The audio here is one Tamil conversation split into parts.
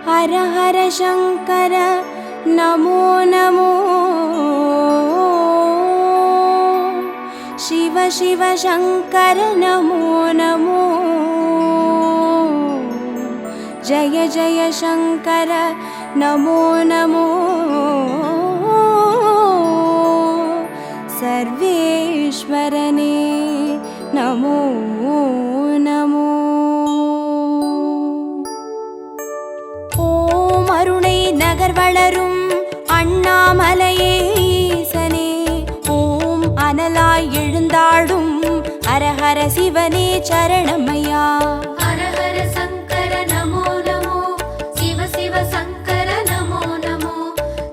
हर हर शंकर नमो नमो शिव शिव शंकर नमो नमो जय जय शंकर नमो नमो सर्वेश्वरने नमो नमो ஓம் அருணை நகர் வளரும் அண்ணாமலையே ஈசனே ஓம் அனலாய் எழுந்தாடும் ஹரஹர சிவனே சரணமையா हर हर शंकर नमो नमो शिव शिव शंकर नमो नमो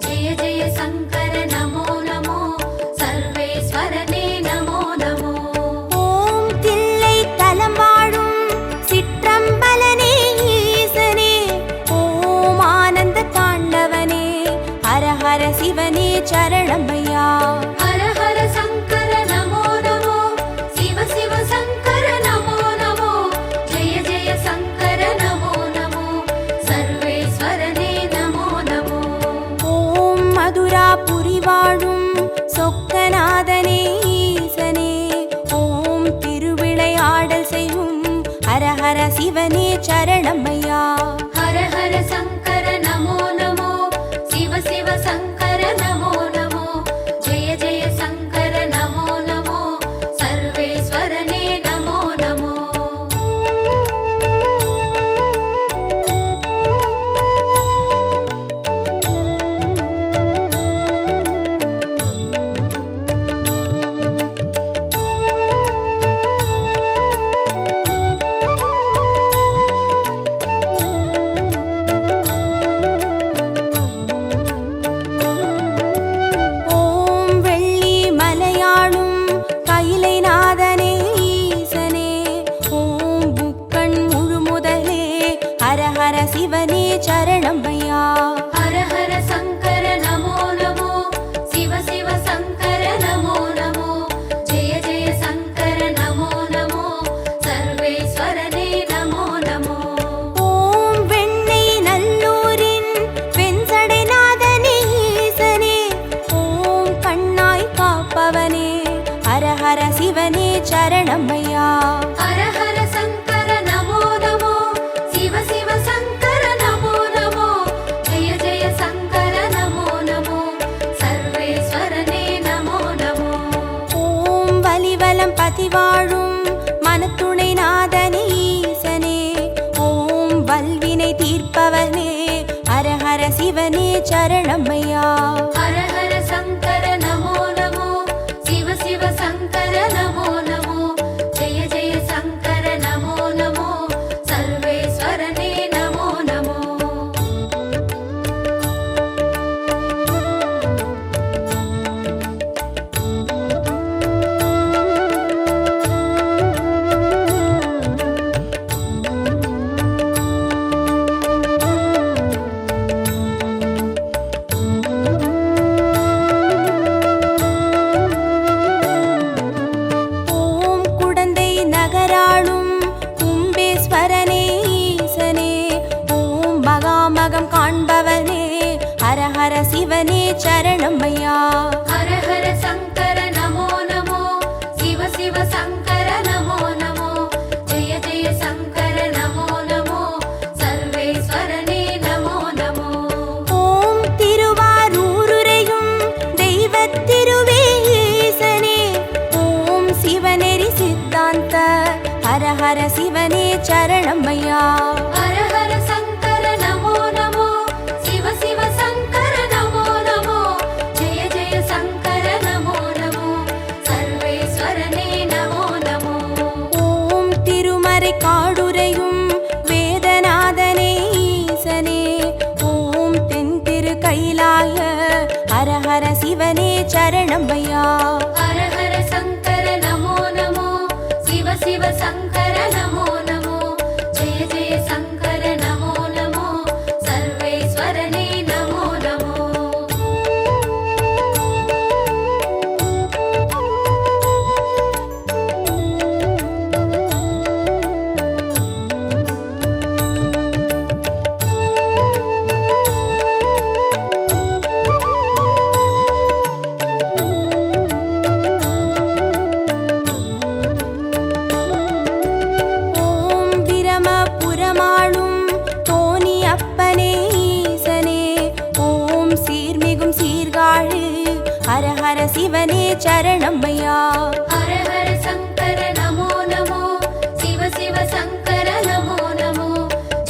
जय जय शंकर नमो नमो सर्वेश्वरने नमो नमो ஓம் தில்லை தலம் வாழும் சிற்றம்பலனே ஈசனே ஓம் ஆனந்த தாண்டவனே ஹரஹர சிவனே சரணமையா हर हर शंकर नमो नमो शिव शिव शंकर नमो नमो जय जय शंकर नमो नमो सर्वेश्वरने नमो नमो ஓம் மதுராபுரி வாழும் சொக்கநாதனே ஈசனே ஓம் திருவிளையாடல் செய்யும் ஹரஹர சிவனே சரணமையா हर हर शंकर नमो नमो शिव शिव शंकर नमो नमो जय जय शंकर नमो नमो सर्वेश्वरने नमो नमो ஓம் வெள்ளி மலையாளும் கைலை நாதனே ஈசனே ஓம் புக்கண் முழுமுதலே ஹரஹர சிவனே சரணமையா हर हर शंकर नमो नमो शिव शिव शंकर नमो नमो जय जय शंकर नमो नमो सर्वेश्वरने नमो नमो ஓம் வெண்ணை நல்லூரின் வெண்சடை நாதனே ஈசனே ஓம் கண்ணாய் காப்பவனே ஹரஹர சிவனே சரணமையா हर हर शंकर नमो नमो शिव शिव शंकर नमो नमो जय जय शंकर नमो नमो सर्वेश्वरने नमो नमो ஓம் வலிவலம் பதிவாழும் மனத்துணை நாதனே ஈசனே ஓம் வல்வினை தீர்ப்பவனே ஹரஹர சிவனே சரணமையா हर हर शंकर नमो नमो शिव शिव शंकर नमो नमो जय जय शंकर नमो नमो सर्वेश्वरने नमो नमो ஓம் குடந்தை நகராளும் கும்பேஸ்வரனே ஈசனே ஓம் மகாமகம் காண்பவனே ஹரஹர சிவனே சரணமையா हर हर शंकर नमो नमो शिव शिव शंकर नमो नमो जय जय शंकर नमो नमो सर्वेश्वरने नमो नमो ஓம் திருவாரூருரையும் தெய்வத் திருவே ஈசனே ஓம் சிவநெறி சித்தாந்த ஹரஹர சிவனே சரணமையா हर हर शंकर नमो नमो शिव शिव शंकर नमो नमो जय जय शंकर नमो नमो सर्वेश्वरने नमो नमो ஓம் திருமறை காடுரையும் வேதநாதனே ஈசனே ஓம் தென் திரு கைலாய ஹரஹர சிவனே சரணமையா हर हर शंकर नमो नमो शिव शिव शंकर नमो नमो जय जय शंकर नमो नमो सर्वेश्वरने नमो नमो சரணமையா. ஹர ஹர சங்கர நமோ நமோ, சிவ சிவ சங்கர நமோ நமோ,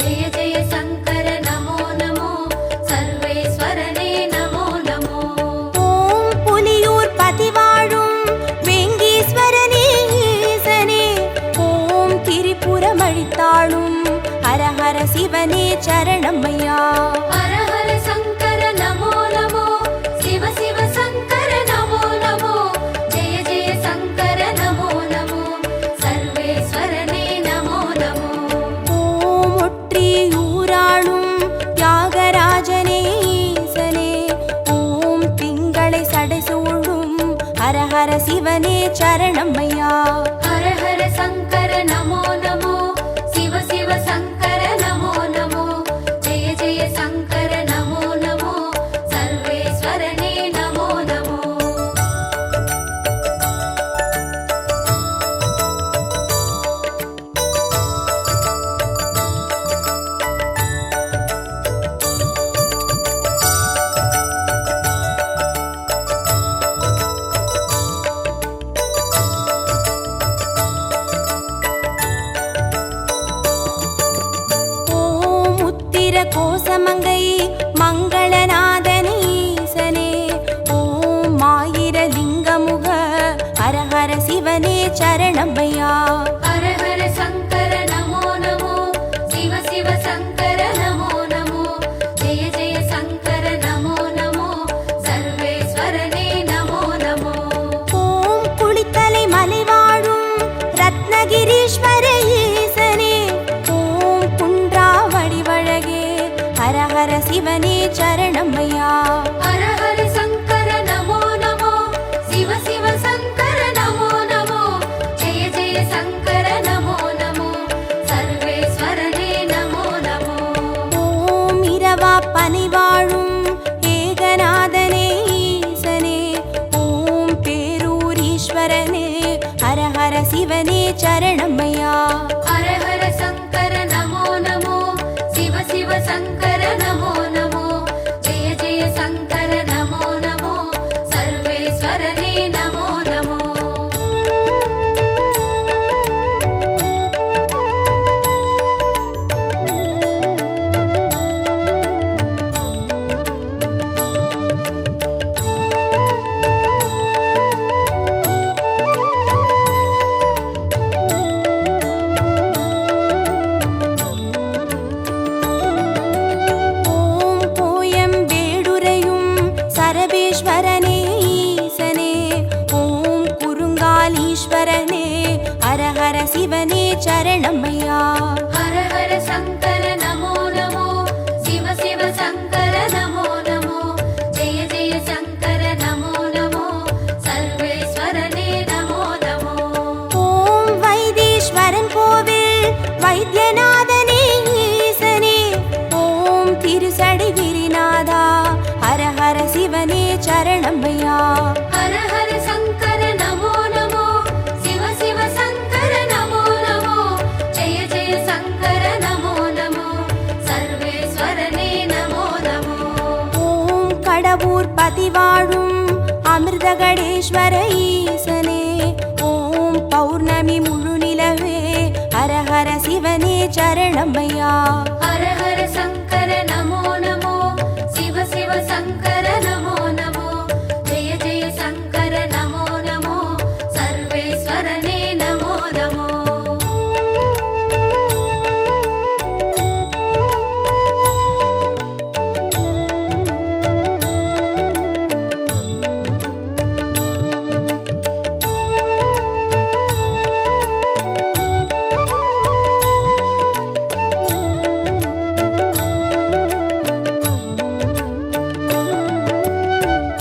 ஜெய ஜெய சங்கர நமோ நமோ, சர்வேஸ்வரனே நமோ நமோ. ஓம் புலியூர் பதிவாழும் வேங்கீஸ்வரனே ஈசனே, ஓம் திரிபுரம் அழித்தாளும் ஹர ஹர சிவனே சரணமையா. ஹர ஹர சங்கர நமோ நமோ, சிவ சிவ சங்கர நமோ நமோ, ஜெய ஜெய சங்கர நமோ நமோ, சர்வேஸ்வரனே நமோ நமோ. ஓம் ஒற்றியூராளும் தியாகராஜனே ஈசனே, ஓம் திங்களை சடைசூழும் ஹர ஹர சிவனே சரணமையா. ஹர ஹர சங்கர நமோ நமோ, சிவ சிவ சங்கர நமோ நமோ, ஜெய ஜெய சங்கர நமோ நமோ, சர்வேஸ்வரனே நமோ நமோ. ஓம் உத்திர கோசமங்கை மங்களநாதனே ஈசனே, ஓம் ஆயிர லிங்கமுக ஹர ஹர சிவனே சரணமையா. ஹர ஹர சங்கர நமோ நமோ, சிவ சிவ சங்கர நமோ நமோ, ஜெய ஜெய சங்கர நமோ நமோ, சர்வேஸ்வரனே நமோ நமோ. ஓம் குளித்தலை மலைவாழும் ரத்னகிரீஸ்வர ஈசனே, ஓம் குன்றாவடி வழகே ஹர ஹர சிவனே சரணமையா. ஹர ஹர சங்கர நமோ நமோ, சிவ சிவ சங்கர நமோ நமோ, ஜெய ஜெய சங்கர நமோ நமோ, சர்வேஸ்வரனே நமோ நமோ. ஓம் இரவா பனிவாழும் ஏகநாதனே ஈசனே, ஓம் பேரூரீஸ்வரனே ஹர ஹர சிவனே சரணமையா. ஹர ஹர சங்கர நமோ நமோ, சிவ சிவ சங்கர நமோ நமோ, ஜெய ஜெய சங்கர நமோ நமோ, சர்வேஸ்வரனே நமோ நமோ. ஓம் கோயம்பேடுரையும் சரபேஸ்வரனே ஈசனே, ஓம் குறுங்காலீஸ்வரனே ஹர ஹர சிவனே சரணமையா. ஹர ஹர சங்கர நமோ நமோ, சிவ சிவ சங்கர நமோ நமோ, ஜெய ஜெய சங்கர நமோ நமோ, சர்வேஸ்வரனே நமோ நமோ. ஓம் வைத்தீஸ்வரன் கோவில் வைத்தியநாதனே ஈசனே, ஓம் திருசடை கிரிநாதா ஹர ஹர சிவனே சரணமையா. ஹர ஹர சங்கர நமோ நமோ, சிவ சிவ சங்கர நமோ நமோ, ஜெய ஜெய சங்கர நமோ நமோ, சர்வேஸ்வரனே நமோ நமோ. ஓம் கடவுர் பதிவாழும் அமிர்தகடேஸ்வர ஈசனே, ஓம் பௌர்ணமி முழு நிலவே ஹர ஹர சிவனே சரணமையா. ஹர ஹர சங்கர நமோ நமோ, சிவ சிவ சங்கர நமோ நமோ, ஜெய ஜெய சங்கர நமோ நமோ, சர்வேஸ்வரனே நமோ நமோ.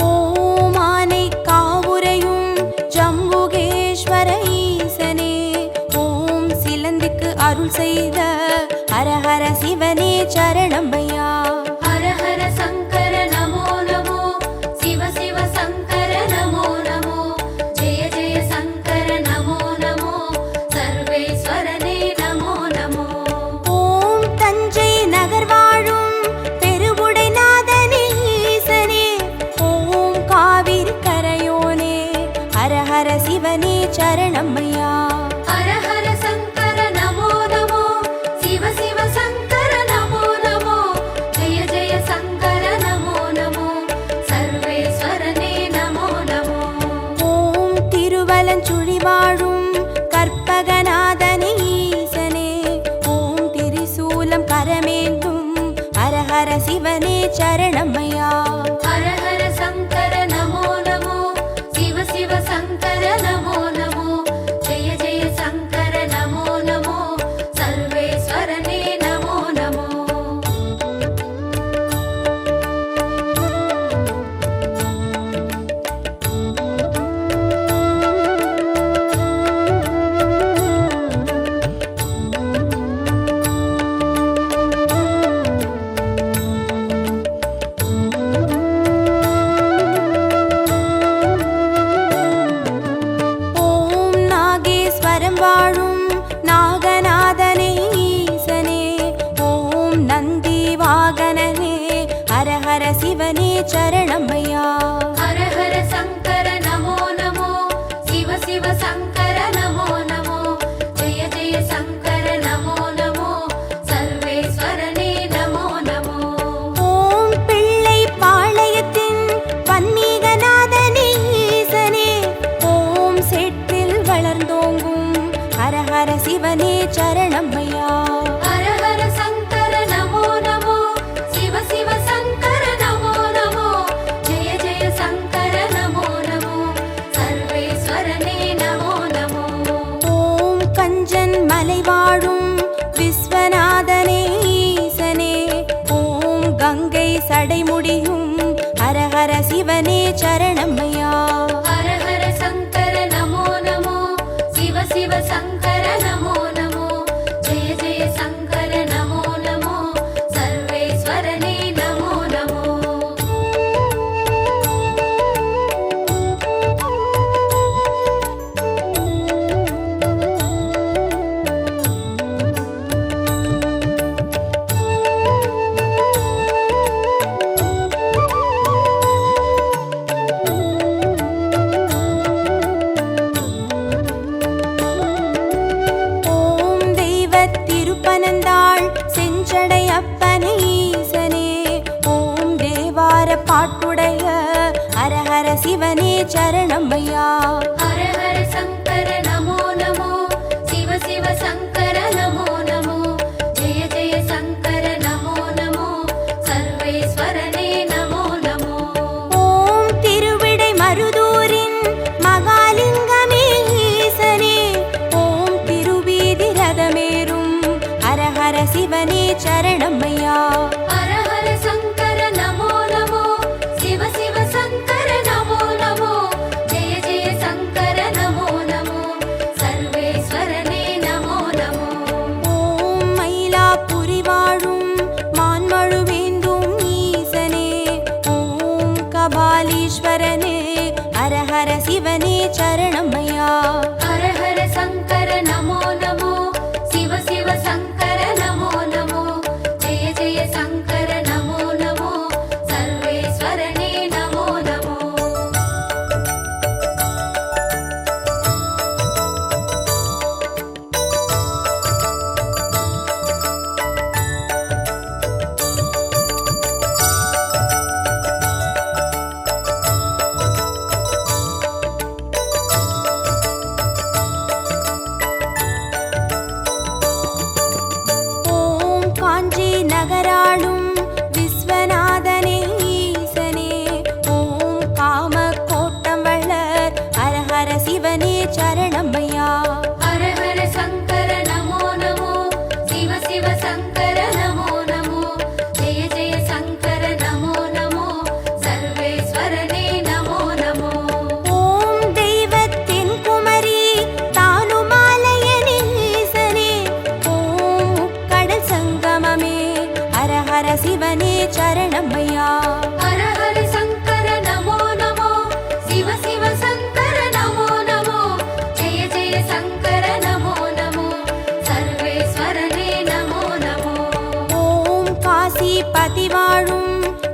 ஓம் ஆனை காவுரையும் ஜம்புகேஸ்வர ஈசனே, ஓம் சிலந்திக்கு அருள் செய்த ஹர ஹர சிவனே சரணமையா. ஹர ஹர சங்கர நமோ நமோ, சிவ சிவ சங்கர நமோ நமோ, ஜெய ஜெய சங்கர நமோ நமோ, சர்வேஸ்வரனே நமோ நமோ. ஓம் தஞ்சை நகர் வாழும் பெருவுடைநாதனே ஈசனே, ஓம் காவிரி கரையோனே சரணமையா. ஹர ஹர சங்கர நமோ நமோ, சிவ சிவ சங்கர நமோ நமோ, ஜெய ஜெய சங்கர நமோ நமோ, சர்வேஸ்வரனே நமோ நமோ. ஓம் பிள்ளை பாளையத்தின் பன்மீகநாதனே ஈசனே, ஓம் சேற்றில் வளர்ந்தோங்கும் ஹர ஹர சிவனே சரணமையா. ஹர ஹர சங்கர நமோ நமோ, சிவ சிவ சங்கர நமோ நமோ, ஜெய ஜெய சங்கர நமோ நமோ, சர்வேஸ்வரனே நமோ நமோ. ஓம் கஞ்சன் மலை வாழும் விஸ்வநாதனே ஈசனே, ஓம் கங்கை சடைமுடியும் ஹர ஹர சிவனே சரணமையா. ஹர ஹர சங்கர நமோ நமோ, சிவ சிவ சங்கர நமோ நமோ, ஜெய ஜெய சங்கர நமோ நமோ, சர்வேஸ்வரனே நமோ நமோ. ஓம் தெய்வத் திருப்பனந்தாள் செஞ்சடை அப்பனே ஈசனே, ஓம் தேவார பாட்டுடைய ஹர ஹர சிவனே சரணமையா. ஹர ஹர சங்கர நமோ நமோ, சிவ சிவ சங்கர நமோ நமோ, ஜெய ஜெய சங்கர நமோ நமோ, சர்வேஸ்வரனே நமோ நமோ. ஓம் திருவிடை மருதூரின் மகாலிங்கமே ஈசனே, ஓம் திருவீதி ரதமேறும் ஹர ஹர சிவனே சரணமையா. ஹர ஹர சங்கர நமோ நமோ, சிவ சிவ சங்கர நமோ நமோ, ஜெய ஜெய சங்கர நமோ நமோ, சர்வேஸ்வரனே நமோ நமோ. ஓம் மயிலாப்புரி வாழும் மான்மழுவேந்தும் ஈசனே, ஓம் கபாலீஸ்வரனே ஹர ஹர சிவனே சரணமையா. ஹர ஹர சங்கர நமோ நமோ, சிவ சிவ சங்கர நமோ நமோ, ஜெய ஜெய சங்கர நமோ நமோ, சர்வேஸ்வரனே நமோ நமோ. ஓம் காஞ்சி நகராளும் விஸ்வநாதனே ஈசனே, ஓம் காம கோட்டம் வளர் ஹர ஹர சிவனே சரணமையா. ஹர ஹர சங்கர நமோ நமோ, சிவ சிவ சங்கர நமோ நமோ, ஜெய ஜெய சங்கர நமோ நமோ, சர்வேஸ்வரனே நமோ நமோ. ஓம் தெய்வத்தின் குமரி தானுமாலயனே ஈசனே, ஓம் முக்கடல் சங்கமமே ஹர ஹர சிவனே சரணமையா. ஹர ஹர சங்கர நமோ நமோ, சிவ சிவ சங்கர நமோ நமோ, ஜெய ஜெய சங்கர நமோ நமோ, சர்வேஸ்வரனே நமோ நமோ. ஓம் காசி பதி வாழும்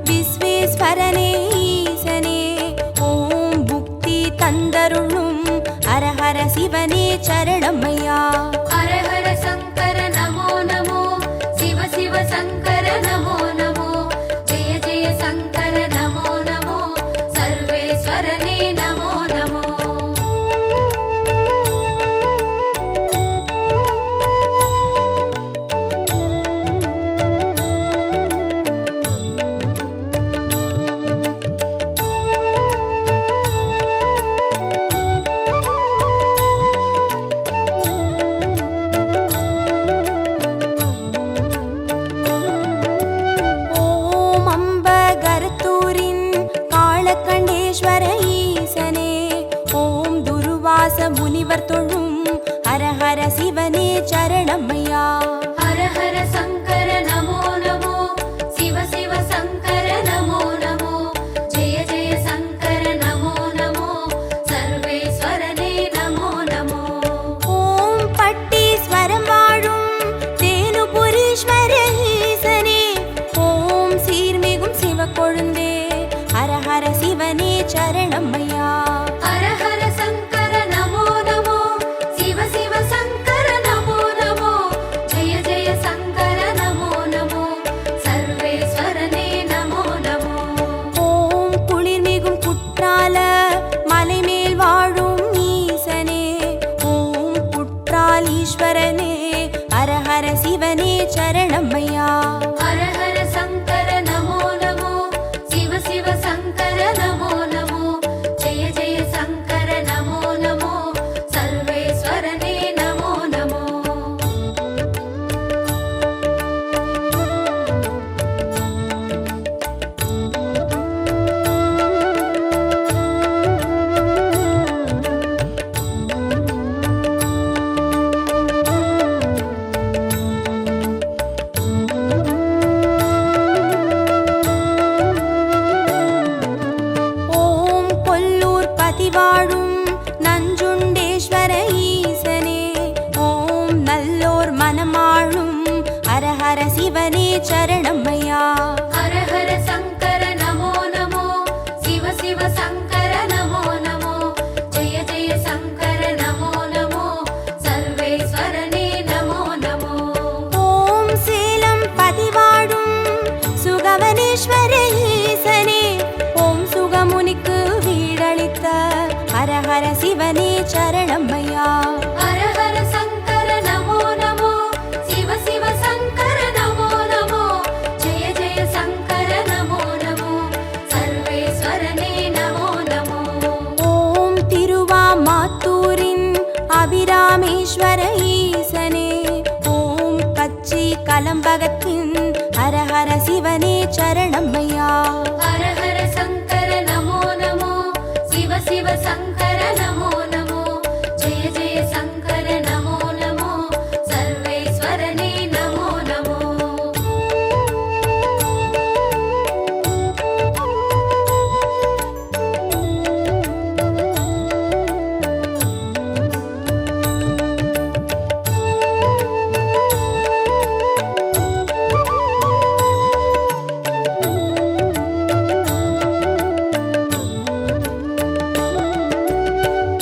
விஸ்வேஸ்வரனே ஈசனே, ஓம் புக்தி தந்தருளும் ஹர ஹர சிவனே சரணமையா. ஹர ஹர சங்கர நமோ நமோ, சிவ சிவ சங்கர நமோ நமோ, ஜெய ஜெய சங்கர நமோ நமோ, சர்வேஸ்வரனே நமோ நமோ. ஓம் அம்பகரத்தூரின் காளகண்டேஸ்வர ஈசனே, ஓம் துருவாச முனிவர் தொழும் ஹர ஹர சிவனே சரணமையா. ஹர ஹர சங்கர நமோ நமோ, சிவ சிவ சங்கர நமோ நமோ, ஜெய ஜெய சங்கர நமோ நமோ, சர்வேஸ்வரனே நமோ நமோ. ஓம் பட்டீஸ்வரம் வாழும் தேனுபுரீஸ்வர ஈசனே, ஓம் சீர்மிகும் சிவக்கொழுந்தே திருமாலீஸ்வரனே ஹர ஹர சிவனே சரணமையா. ஹர ஹர சங்கர நமோ நமோ சிவ சிவ சங்கர நமோ நமோ ஜெய ஜெய சங்கர நமோ நமோ சர்வேஸ்வரனே நமோ நமோ. ஓம் கொல்லூர் பதிவாழும் நஞ்சுண்டேஸ்வர ஈசனே ஓம் நல்லோர் மனமாளும் ஹர ஹர சிவனே சரணமையா. ஹர ஹர சங்கர நமோ நமோ சிவ சிவ சங்கர நமோ நமோ ஜெய ஜெய சங்கர நமோ நமோ சர்வேஸ்வரனே நமோ நமோ. ஓம் சேலம் பதிவாழும் சுகவனேஸ்வர ஈசனே ஓம் சுகமுனிக்கு வீடளித்த ஹர ஹர சிவனே சரணமையா. ஹர ஹர சங்கர நமோ நமோ சிவ சிவ சங்கர நமோ நமோ ஜெய ஜெய சங்கர நமோ நமோ சர்வேஸ்வரனே நமோ நமோ. ஓம் திருவாமாத்தூரின் அபிராமேஸ்வர ஈசனே ஓம் கச்சி கலம்பகத்தின் ஹர ஹர சிவனே சரணமையா. ஹர ஹர சங்கர நமோ நமோ சிவ சிவ சங்கர நமோ நமோ ஜெய ஜெய சங்கர நமோ நமோ சர்வேஸ்வரனே நமோ நமோ.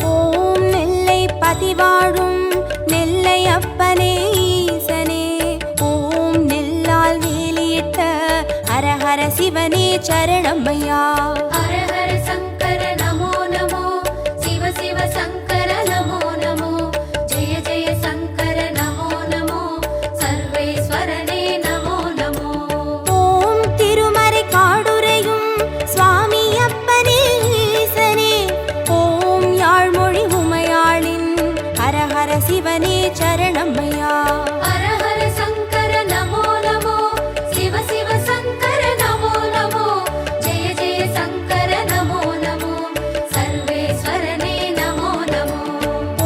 ஓம் நெல்லை பதிவாழும் நெல்லை அப்பனே ஈசனே ஓம் நெல்லால் வேலியிட்ட ஹர ஹர சிவனே சரணமையா. ஹர ஹர சங்கர நமோ நமோ சிவ சிவ சங்கர நமோ நமோ ஜெய ஜெய சங்கர நமோ நமோ சர்வேஸ்வரனே நமோ நமோ. ஓம் திருமறை காடுரையும் சுவாமி அப்பனே ஈசனே ஓம் யாழ்மொழி உமையாளின் ஹர ஹர சிவனே சரணமையா. ஹர ஹர சங்கர நமோ நமோ சிவ சிவ சங்கர நமோ நமோ ஜெய ஜெய சங்கர நமோ நமோ சர்வேஸ்வரனே நமோ நமோ.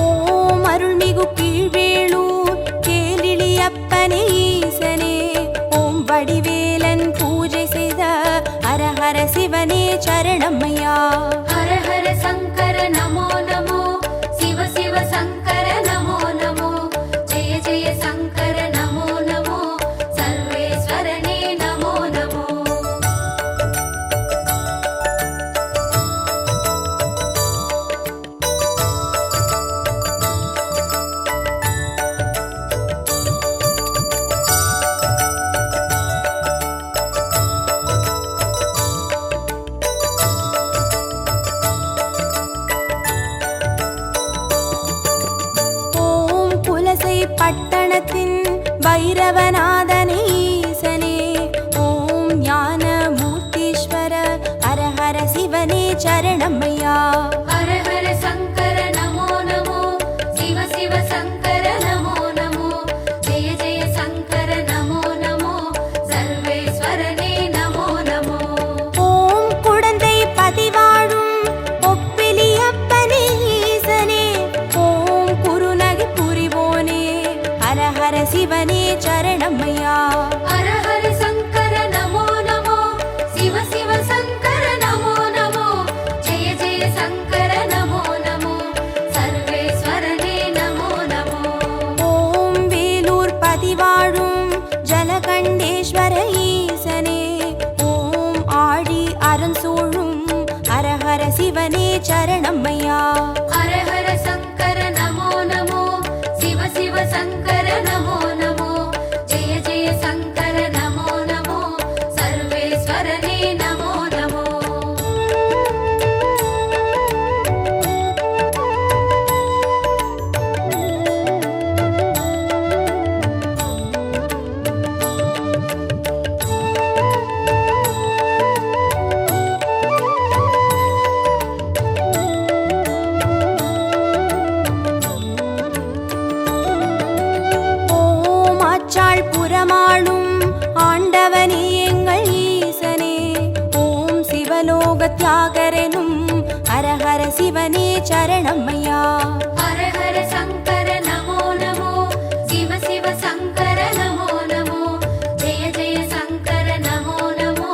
ஓம் அருள்மிகு கீழ்வேளூர் கேளிலி அப்பனே ஈசனே ஓம் வடிவேலன் பூஜை செய்த ஹர ஹர சிவனே சரணமையா. ஹர ஹர சங்கர நமோ நமோ சிவ சிவ சங்கர நமோ நமோ ஜெய ஜெய சங்கர நமோ நமோ சர்வேஸ்வரனே நமோ நமோ. ஓம் புலசை பட்டணத்தின் பைரவநாதனே ஈசனே ஓம் ஞான மூர்த்தீஸ்வர ஹர ஹர சிவனே சரணமையா. ஹர ஹர சங்கர நமோ நமோ சிவ சிவ சங்கர நமோ நமோ ஜெய ஜெய சங்கர நமோ நமோ சர்வேஸ்வரனே நமோ நமோ. ஓம் குடந்தை பதிவாழும் ஒப்பிலி அப்பனே ஈசனே ஓம் குருநகை புரிவோனே ஹர ஹர சிவனே சரணமையா. ஹர ஹர சங்கர நமோ நமோ சிவ சிவ சங்கர நமோ நமோ ஜெய ஜெய சங்கர நமோ நமோ சர்வேஸ்வரனே நமோ நமோ. ஓம் வேலூர் பதிவாழும் ஜலகண்டேஸ்வர ஈசனே ஓம் ஆழி அருண்சூழும் ஹர ஹர சிவனே சரணமையா. ஹர ஹர சங்கர நமோ நமோ சிவ சிவ சங்கர நமோ நமோ ஜெய ஜெய சங்கர நமோ நமோ சர்வேஸ்வரனே நமோ நமோ. அண்டமண்டலமாளும் ஆண்டவனே எங்கள் ஈசனே. ஓம் சிவலோக தியாகரனும் ஹரஹர சிவனே சரணம் ஐயா. ஹர ஹர சங்கர நமோ நமோ, சிவ சிவ சங்கர நமோ நமோ, ஜெய ஜெய சங்கர நமோ நமோ,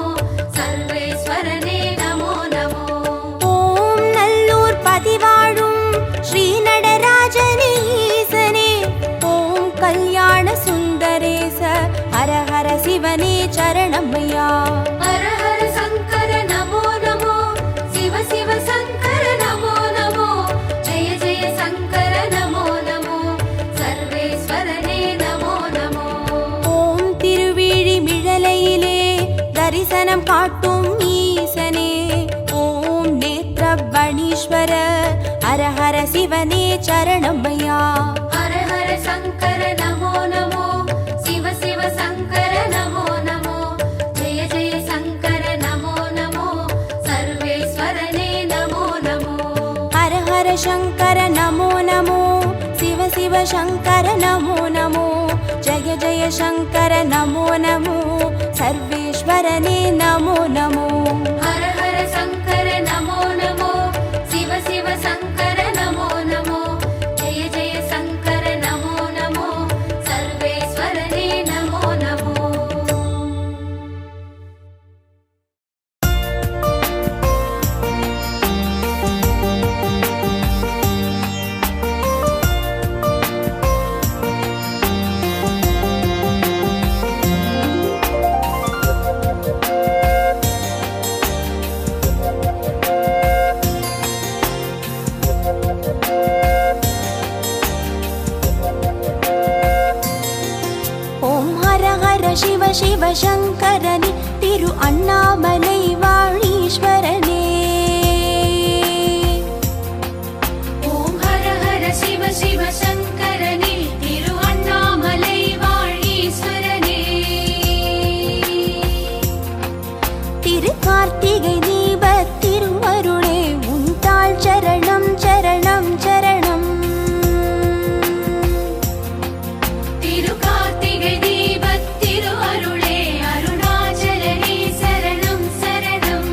சர்வேஸ்வரனே நமோ நமோ. ஓம் நல்லூர் பதிவாழும் ஸ்ரீ நடராஜனே ஈசனே. ஓம் கல்யாண சுந்தரேச ஹரஹர சிவனே சரணம் ஐயா. ஹர ஹர சங்கர நமோ நமோ, சிவ சிவ சங்கர நமோ நமோ, ஜெய ஜெய சங்கர நமோ நமோ, சர்வேஸ்வரனே நமோ நமோ. ஓம் திருவிழிமிழலையிலே தரிசனம் காட்டும் ஈசனே. ஓம் நேத்ரபணீஸ்வர ஹரஹர சிவனே சரணம் ஐயா. ஹர ஹர சங்கர நமோ நமோ, சிவ சிவ சங்கர நமோ நமோ, ஜெய ஜெய சங்கர நமோ நமோ, சர்வேஸ்வரனே நமோ நமோ. ஹர ஹர சங்கர நமோ நமோ, சிவ சிவ சங்கர நமோ நமோ, ஜய ஜய சங்கர நமோ நமோ, சர்வேஸ்வரனே நமோ நமோ. ஹர ஹர சங்கர நமோ நமோ, சிவ சிவ சங்கர நமோ நமோ, ஜெய ஜெய சங்கர நமோ நமோ, சர்வேஸ்வரனே நமோ நமோ. ஓம் ஹர ஹர சிவ சிவ சங்கரனே திரு அண்ணாமலை வாழீஸ்வரனே. ஓம் ஹர ஹர சிவ சிவ சங்கரனே, திரு அண்ணாமலை வாழீஸ்வரனே. திரு கார்த்திகை தீப திருவருளே உண்டாள் சரணம் சரணம் சரணம். திரு கார்த்திகை தீபத் திரு அருளே, அருணாச்சலனே சரணம் சரணம்.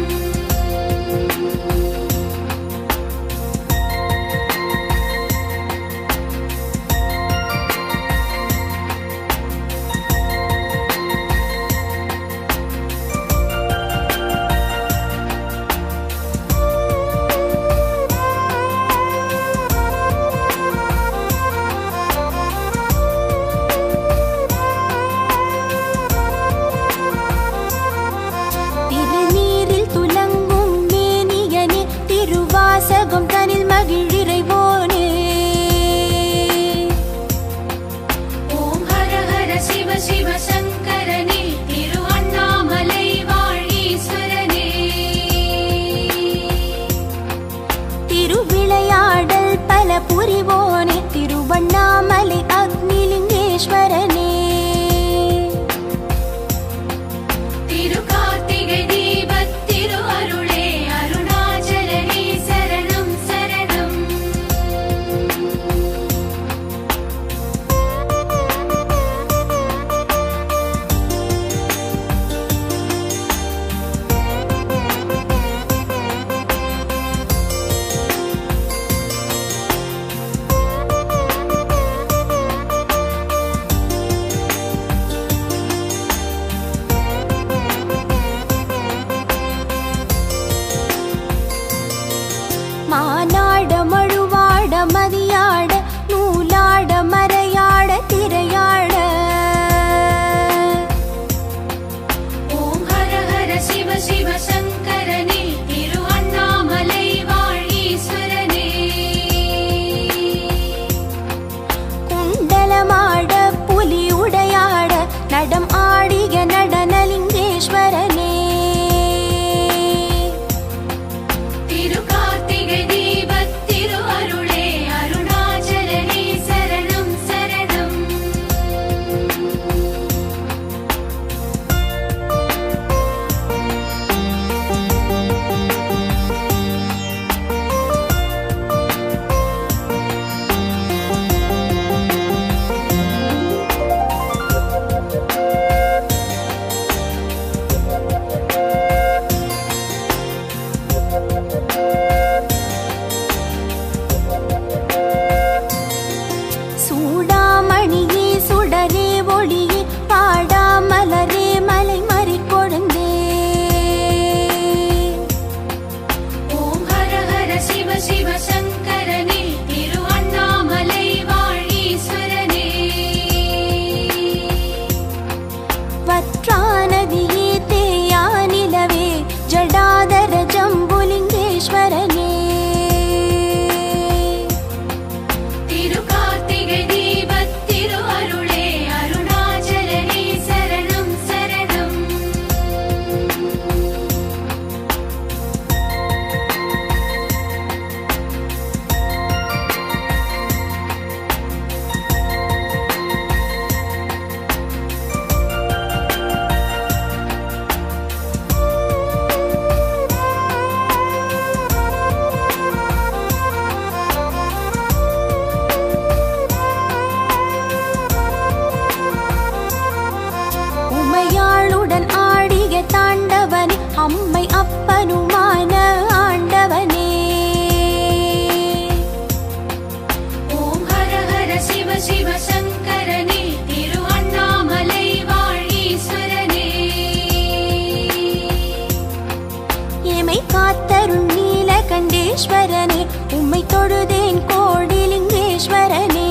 சர்வேஸ்வரனே உம்மை தொழுதேன் கோடிலிங்கேஸ்வரனே.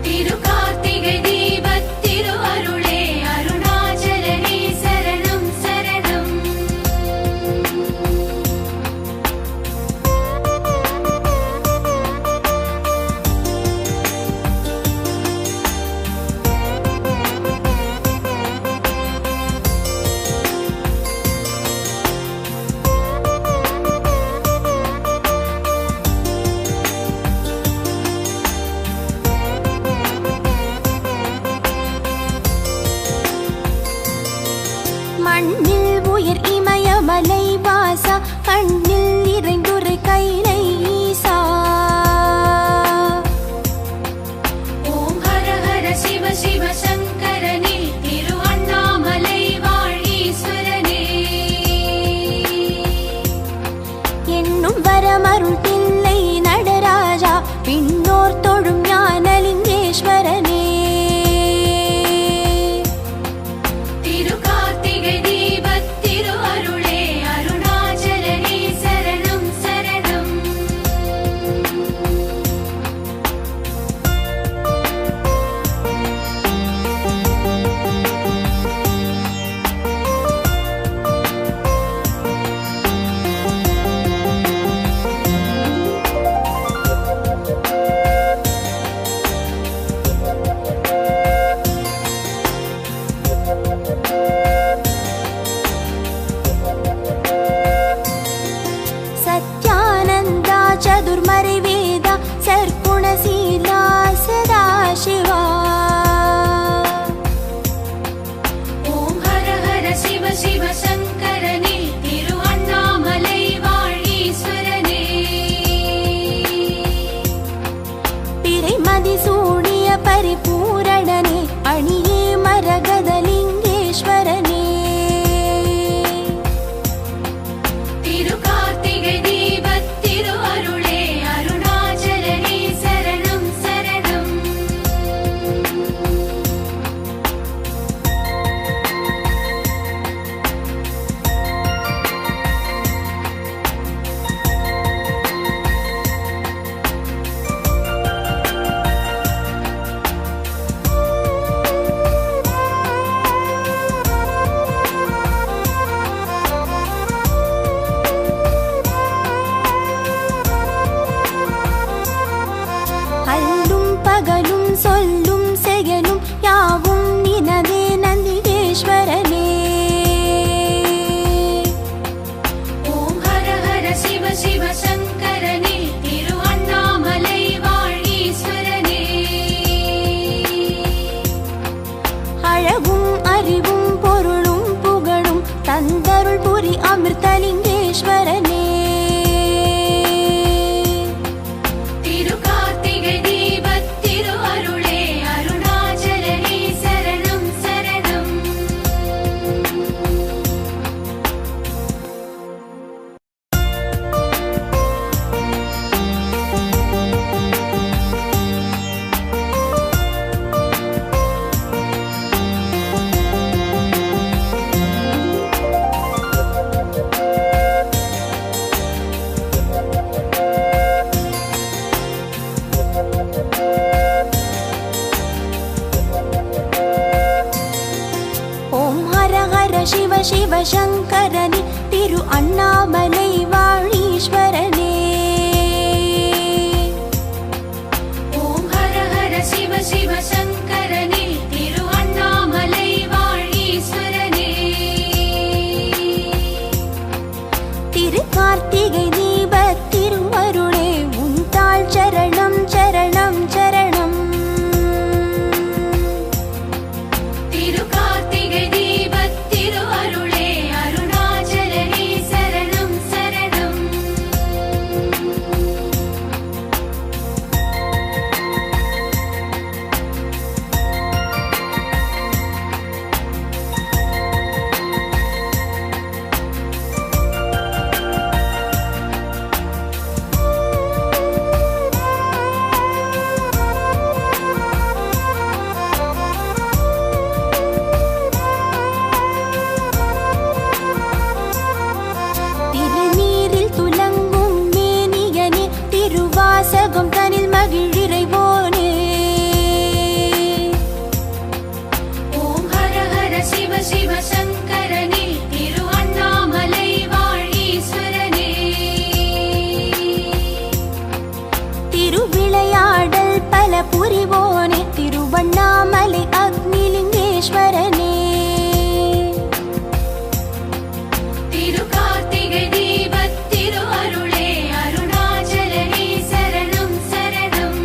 திரு கார்த்திகை தீபத் திரு அருளே அருணாச்சலனே சரணம் சரணம். மண்ணில் உயிர் இமயமலை வாசா கண்ணில் நிறைந்துரை கைலை ஈசா. ஓம் ஹர ஹர சிவ சிவ சங்கரனே திரு அண்ணாமலை வாழீஸ்வரனே. என்னும் வரமருள் தில்லை நடராஜா பின்னோர் தொழும் ஞானலிங்கேஸ்வரனே. திரு கார்த்திகை தீபத் திரு அருளே அருணாச்சலனே சரணம் சரணம். சத்யானந்தா சதுர்மறை வேதா சர்க்குணசீலா சதாசிவா. ஓம் ஹர ஹர சிவ சிவ சங்கரனே திரு அண்ணாமலை வாழீஸ்வரனே. பிறைமதி சூடிய பரிபூரணனே அணியே மரகதலிங்கேஸ்வரனே. திரு கார்த்திகை தீபத் திரு அருளே அருணாச்சலனே சரணம் சரணம். அல்லும் பகலும் சொல்லும் செயலும் யாவும் நினதே நந்திகேஸ்வரனே. ஓம் ஹர ஹர சிவ சிவ சங்கரனே திரு அண்ணாமலை வாழீஸ்வரனே. அழகும் அறிவும் பொருளும் புகழும் தந்தருள் புரி அமிர்தலிங்கேஸ்வரனே. திரு கார்த்திகை தீபத் திரு அருளே அருணாச்சலனே சரணம் சரணம். ஓம் ஹர ஹர சிவ சிவ சங்கரனே திரு அண்ணாமலை வாழீஸ்வரனே. ஓம் ஹர ஹர சிவ சிவ சங்கரனே திரு அண்ணாமலை வாழீஸ்வரனே. திரு கார்த்திகை தீபத் திருவருளே உன் தாள் சரணம் சரணம் சரணம். திரு கார்த்திகை தீபத் திரு அருளே அருணாச்சலனே சரணம் சரணம். விளையாடல் பல புரிவோனே திருவண்ணாமலை அக்னிலிங்கேஸ்வரனே. திருக்கார்த்திகை தீபத் திருஅருளே அருணாச்சலனே சரணம் சரணம்.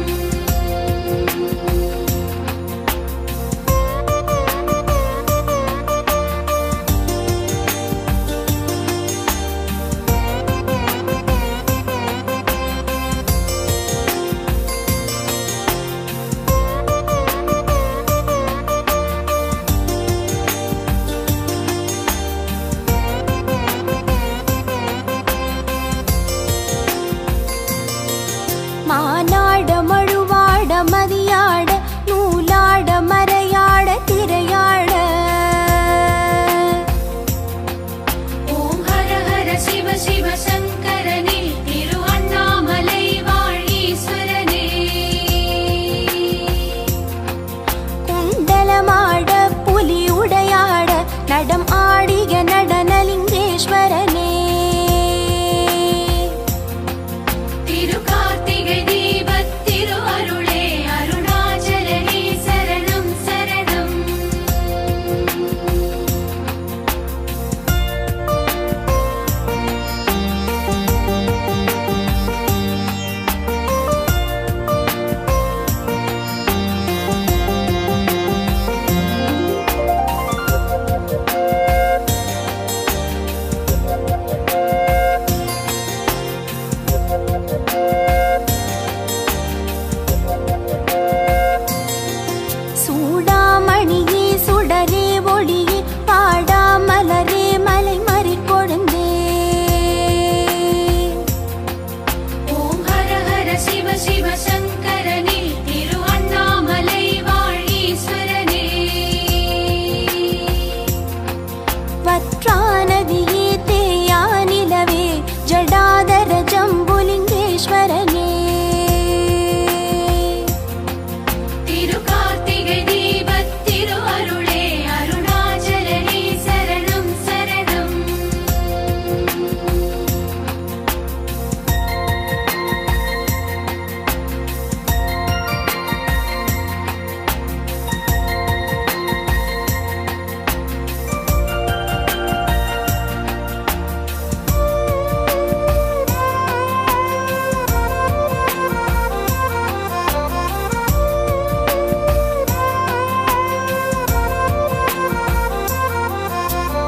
மானாட மழுவாட மதியாட நூலாட மறையாட திரையாட. ஓம் ஹர ஹர சிவ சிவ சங்கரனே திருவண்ணாமலை வாழீஸ்வரனே. குண்டலமாட புலி உடையாட நடம் ஆடிய நடனலிங்கேஸ்வரனே. திருக்கார்த்திகை தீபத் திருஅருளே அருணாச்சலனே சரணம் சரணம். சூடாமணியே சுடரே ஒளியே பாடாமலரே மலை மறி கொழுந்தே. ஓம் ஹர ஹர சிவ சிவ சங்கரனே திருவண்ணாமலை வாழீஸ்வரனே. வற்றாநதியே தேயானிலவே ஜடாதர ஜம்புலிங்கேஸ்வரனே. திருக்கார்த்திகை தீபத் திருஅருளே அருணாச்சலனே சரணம் சரணம்.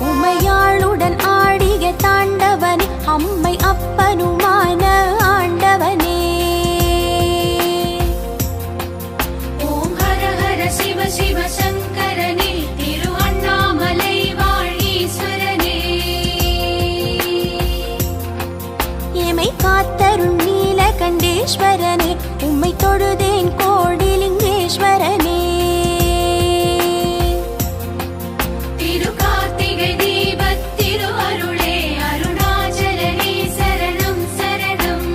உமையாளுடன் ஆடிய தாண்டவனே அம்மை அப்பனுமான ஆண்டவனே. ஓம் ஹர ஹர சிவ சிவ சங்கரனே திருவண்ணாமலை வாழீஸ்வரனே. எமை காத்தருள் நீலகண்டேஸ்வரனே உம்மை தொழுதேன் கோடிலிங்கேஸ்வரனே. திருக்கார்த்திகை தீபத் திருஅருளே அருணாச்சலனே சரணம் சரணம்.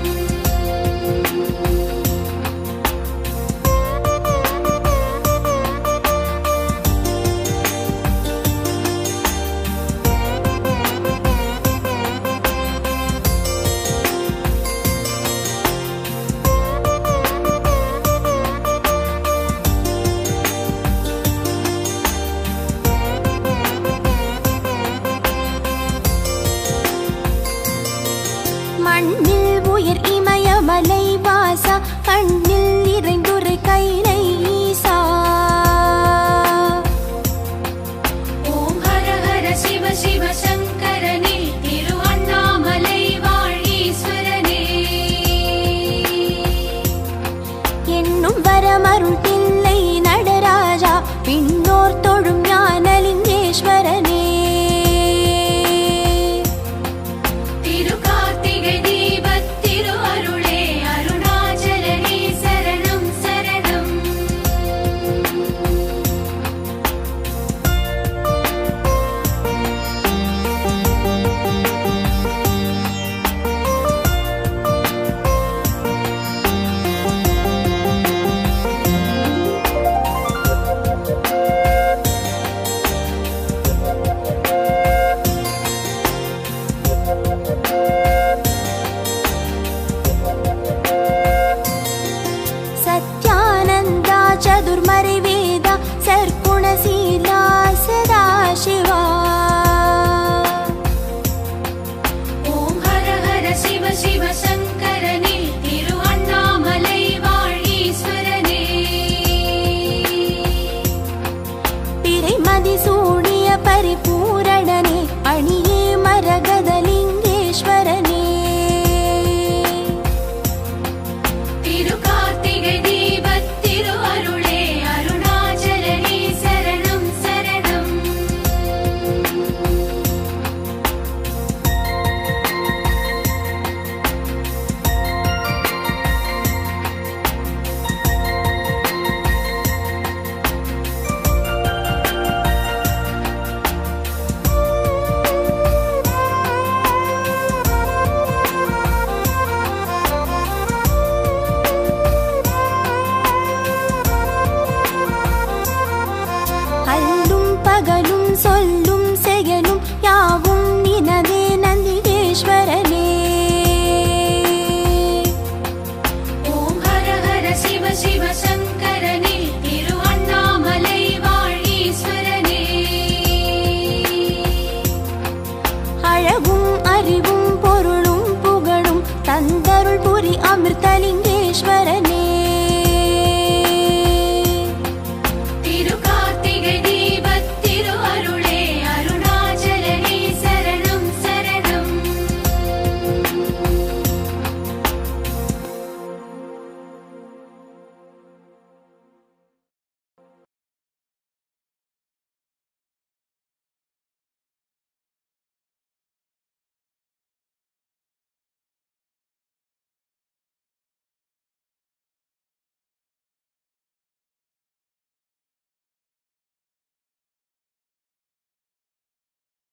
மண்ணில் உயிர் இமயமலை வாசா கண்ணில் நிறைந்துரை கைலை ஈசா. ஓம் ஹர ஹர சிவ சிவ சங்கரனே திருவண்ணாமலை வாழீஸ்வரனே. என்னும் வரமருள் தில்லை நடராஜா விண்ணோர் தொழும் ஞானலிங்கேஸ்வரனே.